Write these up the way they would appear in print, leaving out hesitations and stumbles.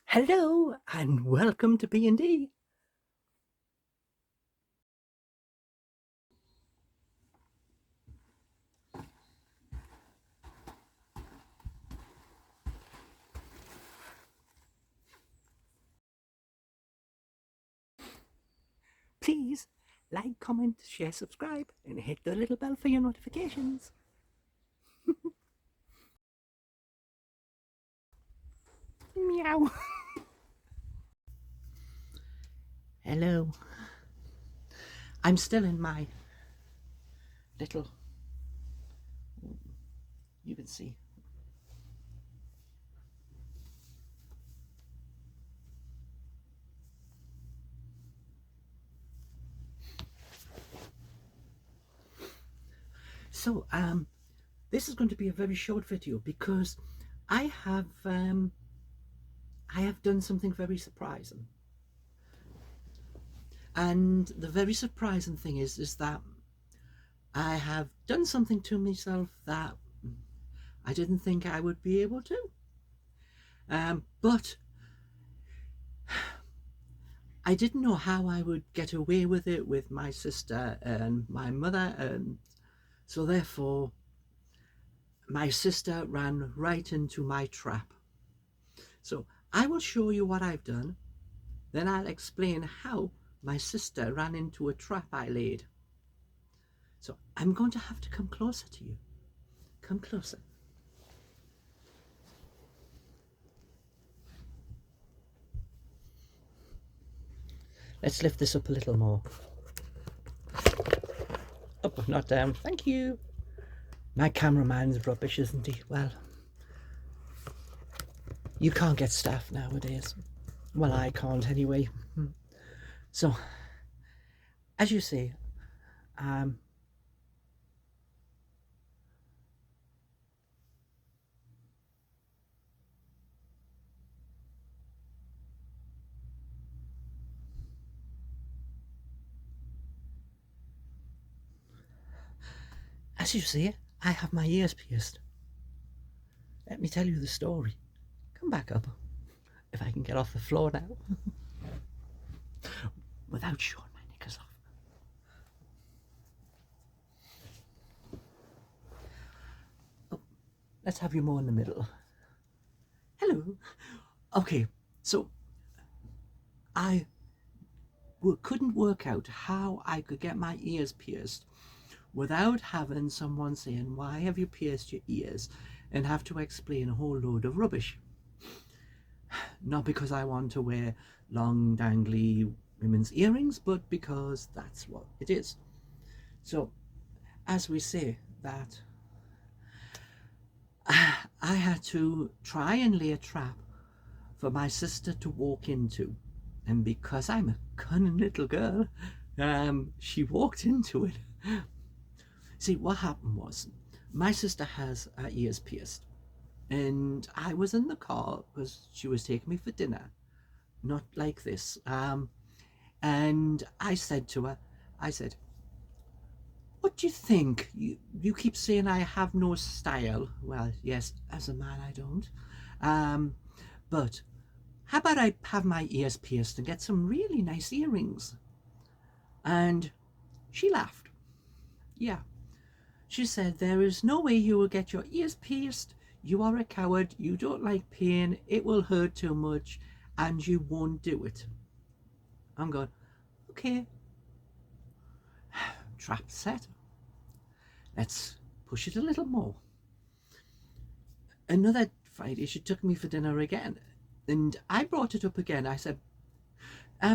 Hello and welcome to B&D. Please like, comment, share, subscribe and hit the little bell for your notifications. Meow. Hello. I'm still in my little, you can see. So, this is going to be a very short video because I have done something very surprising. And the very surprising thing is that I have done something to myself that I didn't think I would be able to. But I didn't know how I would get away with it with my sister and my mother, and so therefore my sister ran right into my trap. So I will show you what I've done, then I'll explain how my sister ran into a trap I laid. So I'm going to have to come closer to you. Come closer. Let's lift this up a little more. Up, not down. Thank you. My cameraman's rubbish, isn't he? Well, you can't get staff nowadays. Well, I can't anyway. So, as you see, as you see, I have my ears pierced. Let me tell you the story. Come back up, if I can get off the floor now, without showing my knickers off. Oh, let's have you more in the middle. Hello. Okay, so I couldn't work out how I could get my ears pierced without having someone saying, why have you pierced your ears? And have to explain a whole load of rubbish. Not because I want to wear long dangly women's earrings, but because that's what it is. So as we say that, I had to try and lay a trap for my sister to walk into, and because I'm a cunning little girl, she walked into it. See, what happened was my sister has her ears pierced, and I was in the car because she was taking me for dinner, not like this. And I said to her, I said, what do you think? You keep saying I have no style. Well, yes, as a man I don't. But how about I have my ears pierced and get some really nice earrings? And she laughed. Yeah. She said, there is no way you will get your ears pierced. You are a coward. You don't like pain. It will hurt too much and you won't do it. I'm going, okay. Trap set. Let's push it a little more. Another Friday, she took me for dinner again. And I brought it up again. I said,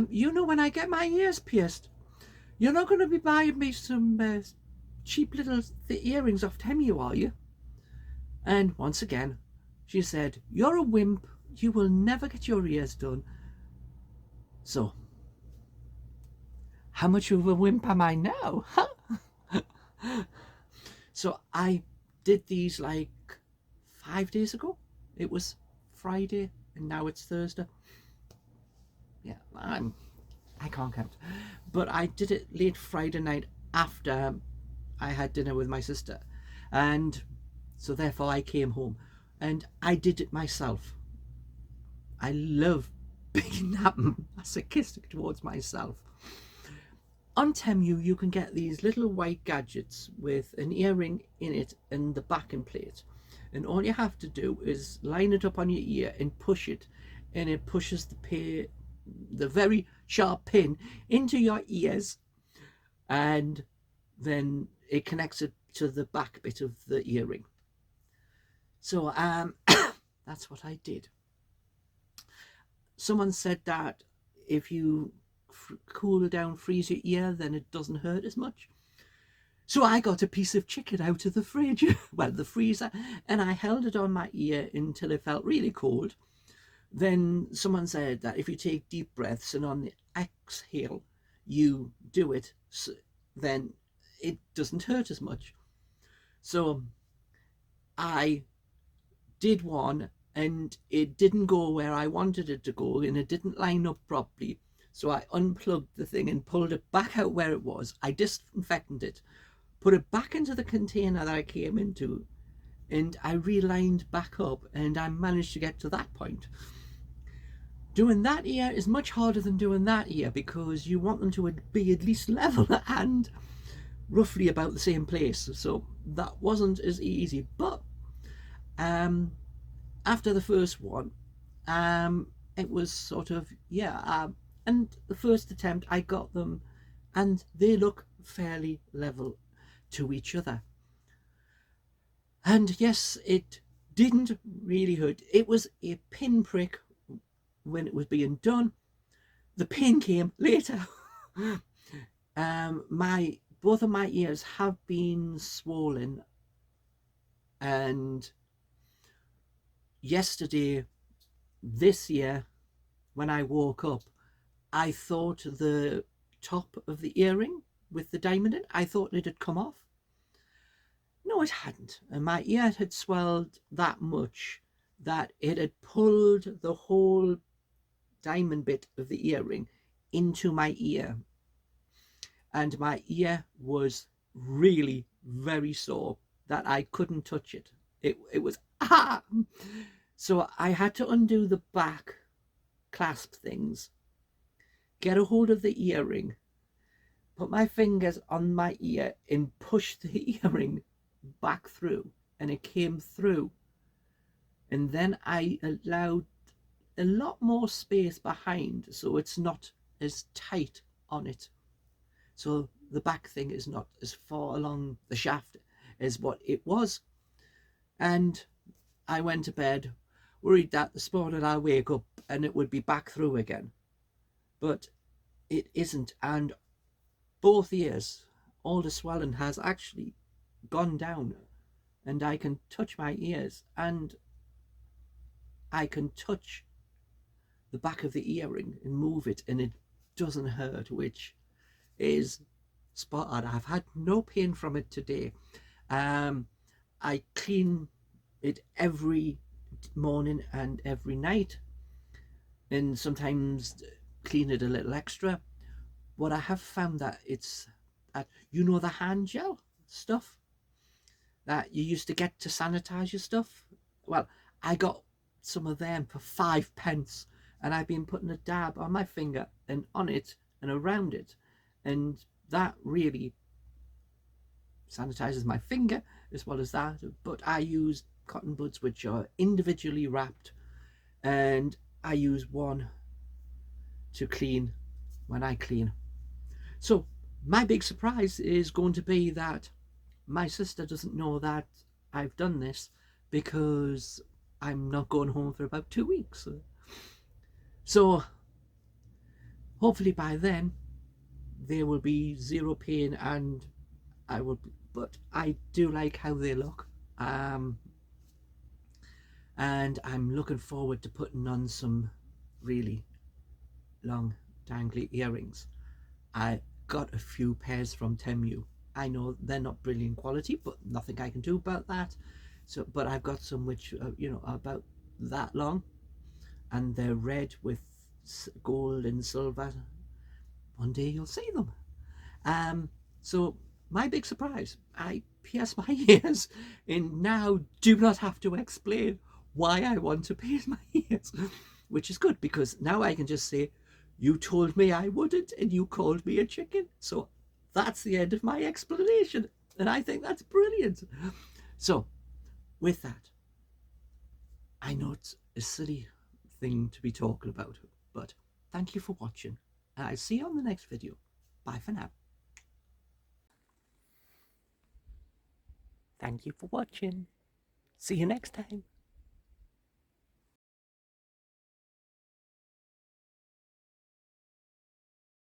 you know, when I get my ears pierced, you're not going to be buying me some cheap little earrings off Temu, are you? And once again, she said, you're a wimp. You will never get your ears done. So, how much of a wimp am I now? So I did these like 5 days ago. It was Friday and now it's Thursday. Yeah, I can't count. But I did it late Friday night after I had dinner with my sister. And so therefore I came home and I did it myself. I love being that masochistic towards myself. On Temu, you can get these little white gadgets with an earring in it and the backing plate. And all you have to do is line it up on your ear and push it. And it pushes the very sharp pin into your ears. And then it connects it to the back bit of the earring. So that's what I did. Someone said that if you cool down, freeze your ear, then it doesn't hurt as much. So I got a piece of chicken out of the fridge, well, the freezer, and I held it on my ear until it felt really cold. Then someone said that if you take deep breaths and on the exhale you do it, then it doesn't hurt as much. So I did one, and it didn't go where I wanted it to go, and it didn't line up properly. So I unplugged the thing and pulled it back out where it was. I disinfected it, put it back into the container that I came into, and I relined back up, and I managed to get to that point. Doing that ear is much harder than doing that ear, because you want them to be at least level and roughly about the same place. So that wasn't as easy. But after the first one, it was sort of, and the first attempt I got them, and they look fairly level to each other. And yes, it didn't really hurt. It was a pinprick when it was being done. The pin came later. Both of my ears have been swollen, and yesterday, this year, when I woke up, I thought the top of the earring with the diamond in, I thought it had come off. No, it hadn't. And my ear had swelled that much that it had pulled the whole diamond bit of the earring into my ear. And my ear was really very sore that I couldn't touch it. It was, ah! So I had to undo the back clasp things, get a hold of the earring, put my fingers on my ear and push the earring back through, and it came through. And then I allowed a lot more space behind, so it's not as tight on it. So the back thing is not as far along the shaft as what it was. And I went to bed worried that this morning I'll wake up and it would be back through again. But it isn't, and both ears, all the swelling has actually gone down, and I can touch my ears, and I can touch the back of the earring and move it, and it doesn't hurt, which is spot on. I've had no pain from it today. I clean it every morning and every night, and sometimes clean it a little extra. What I have found that it's you know, the hand gel stuff that you used to get to sanitize your stuff. Well, I got some of them for 5p, and I've been putting a dab on my finger and on it and around it, and that really sanitizes my finger as well as that. But I use cotton buds which are individually wrapped, and I use one to clean when I clean. So my big surprise is going to be that my sister doesn't know that I've done this, because I'm not going home for about 2 weeks. So hopefully by then there will be zero pain, and but I do like how they look. And I'm looking forward to putting on some really long dangly earrings. I got a few pairs from Temu. I know they're not brilliant quality, but nothing I can do about that. So, but I've got some which are about that long, and they're red with gold and silver. One day you'll see them. So my big surprise, I pierce my ears and now do not have to explain why I want to pierce my ears. which is good because now I can just say, you told me I wouldn't and you called me a chicken. So that's the end of my explanation. And I think that's brilliant. So with that, I know it's a silly thing to be talking about, but thank you for watching. And I'll see you on the next video. Bye for now. Thank you for watching. See you next time.